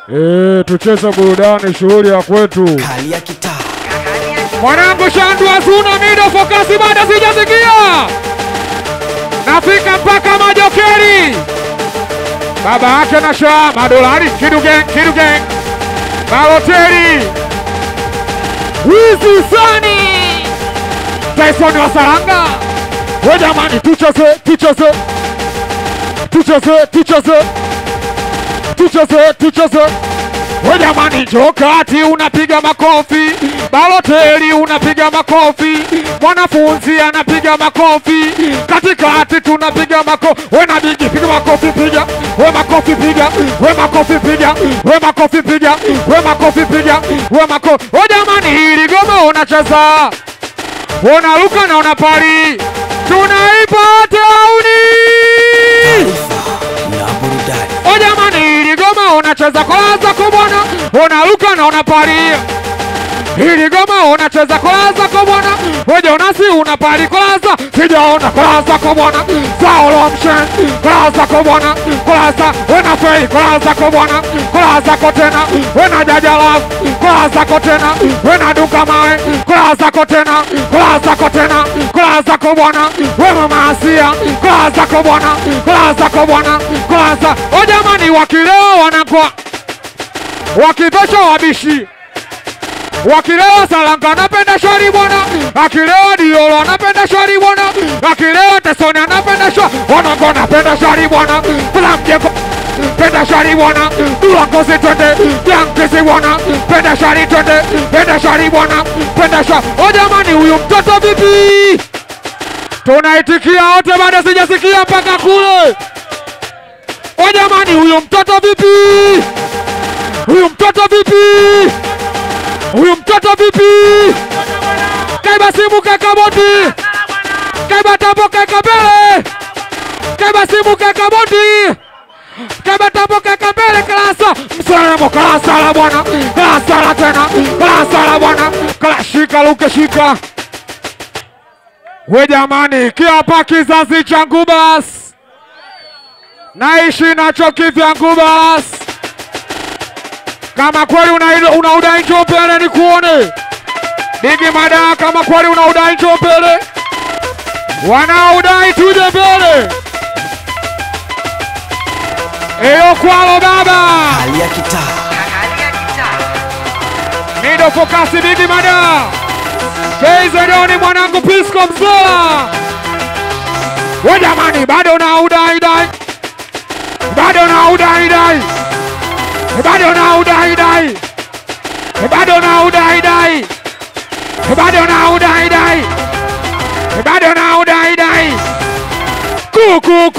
Tucheze burudani, shughuli ya kwetu. Kali ya kitaa. Mwanangu Shandu Azuna Mido Fokasi bado sijasikia. Nafika mpaka Majokeri. Baba yake na Shaa Madolari Kidu Gang Baloteri Wizi Sani Tyson wa Saranga. We jamani tucheze. We jamani Jokati unapiga makofi, Baloteri unapiga makofi, mwanafunzi anapiga makofi, katikati tunapiga makofi. We na Bigi piga makofi piga, we makofi piga, we makofi piga, we makofi piga, we makofi piga, we makofi. We jamani hili goma unacheza, unaruka na unapari, tunaipata auni. O jamani hili goma unacheza kwanza kubwana, unaruka na unapari. Hili goma unacheza kwanza kubwana, wewe unasi unapari kwanza, sijaona kwanza kubwana. Saulo Mshen kwanza kubwana, kwanza wena fei kwanza kubwana, kwanza kotena wena Jajala kwanza kotena, wena Duka Mawe kwanza kotena, kwanza kotena kwanza kubwana, wewe Maasia kwanza kubwana, kwanza kubwana kwanza. O jamani wakileo wanakuwa wakivesha wabishi, wakilewa Salanga anapenda shari bwana, akilewa Diolo anapenda shari bwana, akilewa Tesoni anapenda shari, wanangu anapenda shari bwana, kula mjeko penda shari bwana, dula kozi twende, yankisi bwana, penda shari twende, penda shari bwana, penda shari. O jamani huyu mtoto vipi? Tunaitikia wote bado sijasikia mpaka kule. O jamani huyu mtoto vipi? Huyu mtoto vipi? Huyu mtoto vipi? Kaiba simu kaka bodi, kaiba tambo kaka bele, kaiba simu kaka bodi, kaiba tambo kaka bele. Klasa msalamo, klasa la bwana, klasa la tena, klasa la bwana, klashika luke shika. We jamani kiapa kizazi changu bas, naishi nacho kivyangu bas. Kama kweli unaudai njoo mbele ni kuone. Bigi Mada kama kweli unaudai njoo mbele. Wanaudai tuje mbele. Eyo kwalo baba. Kali ya kitaa. Mido Fokasi Bigi Mada. Keizedoni mwanangu Pisco Mzola. We jamani bado unaudai dai. Bado unaudai dai. Bado na udai dai, bado na udai dai, bado na udai dai, bado na udai dai. Kuku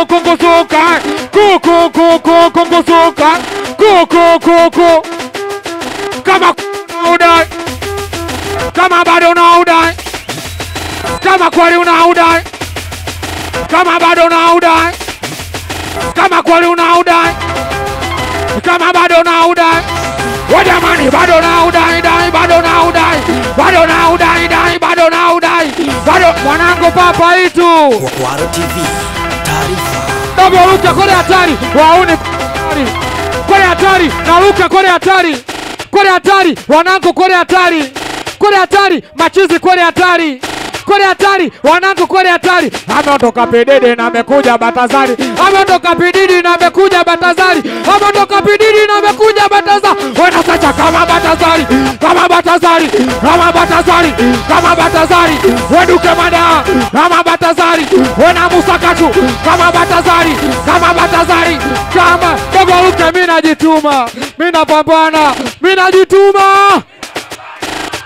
kongosoka, kuku kongosoka, kuku kama udai, kama bado na udai, kama kweli una udai, kama bado na udai, kama kweli unaudai, kama bado unaudai. We jamani bado unaudai dai, bado unaudai, bado unaudai dai, bado unaudai, bado mwanangu papa itu. Kwaro TV taarifa. Ndio Luka kole hatari, waone kole hatari, na Luka kole hatari, kole hatari, wanangu kole hatari, kole hatari, machizi kole hatari, kole hatari, wanangu kole hatari. Ameondoka Pedede na amekuja Batazari, ameondoka Pididi na amekuja Batazari, ameondoka Pididi na amekuja Batazari. Wena sacha kama Batazari, kama Batazari, kama Batazari, kama Batazari. Weduke Mada kama Batazari, wena Musakatu kama Batazari, kama Batazari, kama Dogo Luke. Mimi najituma, mimi napambana, mimi najituma,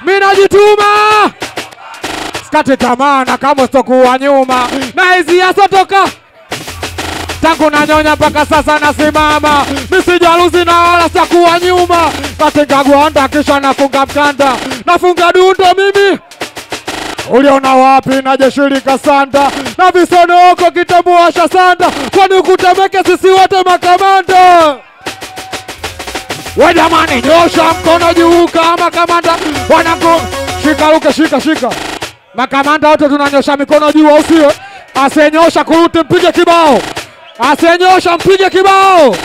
mimi najituma. Kate tamana kama stokuwa nyuma, na hizi yasotoka tangu na nyonya mpaka sasa nasimama. Misijaluzi na wala sakuwa nyuma, katika gwanda kisha nafunga mkanda, nafunga dundo mimi. Uliona wapi na jeshirika sanda, na visonoko kitabuasha sanda, kwani kutemeke sisi wote makamanda. We jamani nyosha mkono juu kama kamanda, wanangu shika Luke shika. Makamanda wote tunanyosha mikono juu au sio? Asenyosha kuruti mpige kibao. Asiyenyosha mpige kibao.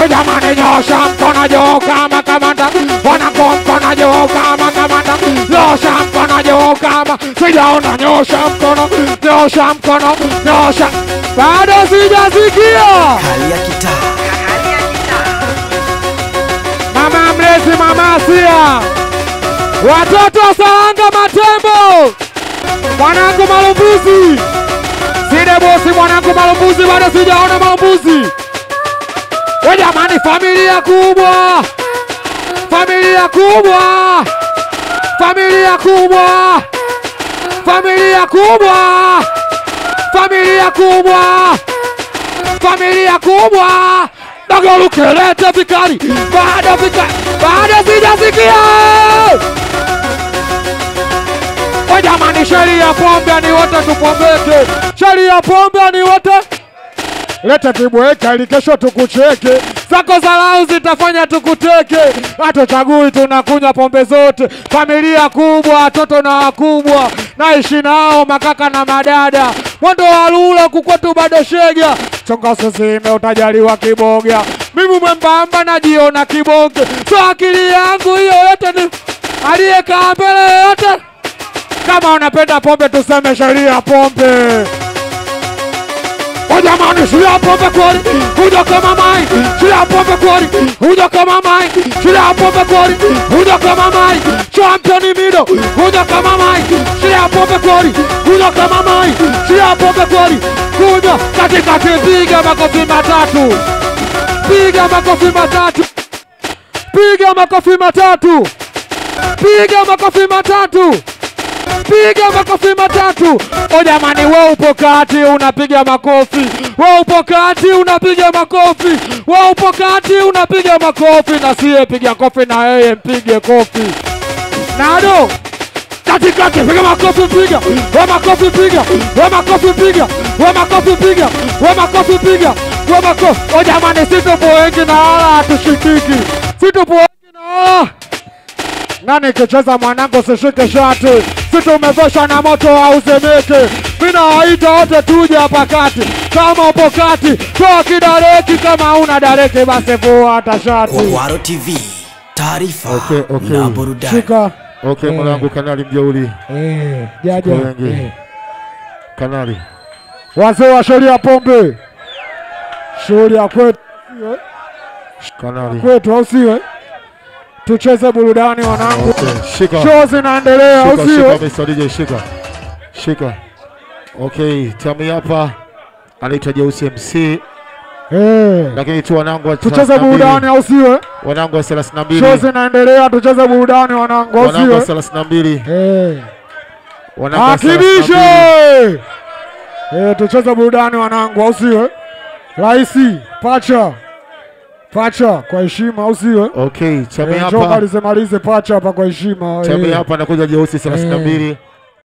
We jamani, nyosha mkono juu kama kamanda, wanako mkono juu kama kamanda, nyosha mkono juu kama sijaona, nyosha mkono, nyosha mkono, nyosha. Bado sijasikia. Kali ya kitaa. Mama mlezi, mama Asia, watoto Saranga Matembo, mwanangu Malumbuzi, Side bosi mwanangu Malumbuzi, bado sijaona Malumbuzi. We jamani, familia kubwa, familia kubwa, familia kubwa, familia kubwa, familia kubwa, familia kubwa. Dogo lukelete vikali, bado sijasikia. We jamani, sheria pombe ni wote tupombeke, sheria pombe ni wote. Leta kibweka ili kesho tukucheke, zako zalau zitafanya tukuteke. Hatuchagui, tunakunywa pombe zote. Familia kubwa, watoto na wakubwa, naishi nao makaka na madada. Mwendo wa lula kukwetu bado shega, chonga sosime utajaliwa kiboga. Mimi mwembamba najiona kiboge, so akili yangu hiyo yote ni aliyekaa mbele yote. Kama unapenda pombe tuseme sheria pombe. Jamani, sheria pombe kweli, huja kama mai. Sheria pombe kweli, huja kama mai. Sheria pombe kweli, huja kama mai. Champion mido, huja kama mai. Sheria pombe kweli, huja kama mai. Sheria pombe kweli, huja katikati. Piga makofi matatu, piga makofi matatu, piga makofi matatu, piga makofi matatu, piga makofi matatu. O jamani, wewe upo kati unapiga makofi, wewe upo kati unapiga makofi, wewe upo kati unapiga makofi, na siye piga kofi na yeye mpige kofi. Nado katikati, piga makofi, piga wewe makofi, piga wewe makofi, piga wewe makofi, piga wewe makofi, piga wewe makofi. O jamani, situpo wengi na wala hatushikiki, situpo wengi na wala. Nani kicheza mwanangu sishike shati, situ umevesha na moto hauzemeke. Mina waita wote tuje hapa kati, kama upo kati toa kidareki, kama una dareki basi vua hata shati. Kwaro TV, taarifa na burudani. Shika. Mwanangu Kanali mjeuri. Jaja. Kanali. Wazee wa sheria pombe. Sheria kwetu. Kanali. Kwetu au siwe? Tucheze burudani wanangu. Shika. Show zinaendelea au sio? Shika. Shika. Okay, tami hapa anaitwa Jeusi MC. Lakini tu wanangu tucheze burudani au sio? Wanangu wa 32. Show zinaendelea, tucheze burudani wanangu au sio? Wanangu wa 32. Wanangu wa 32. Tucheze burudani wanangu au sio? Raisi, Pacha kwa heshima au sio? Okay, chame hapa. Njoo malize pacha hapa kwa heshima. Chame hapa anakuja Jeusi 32.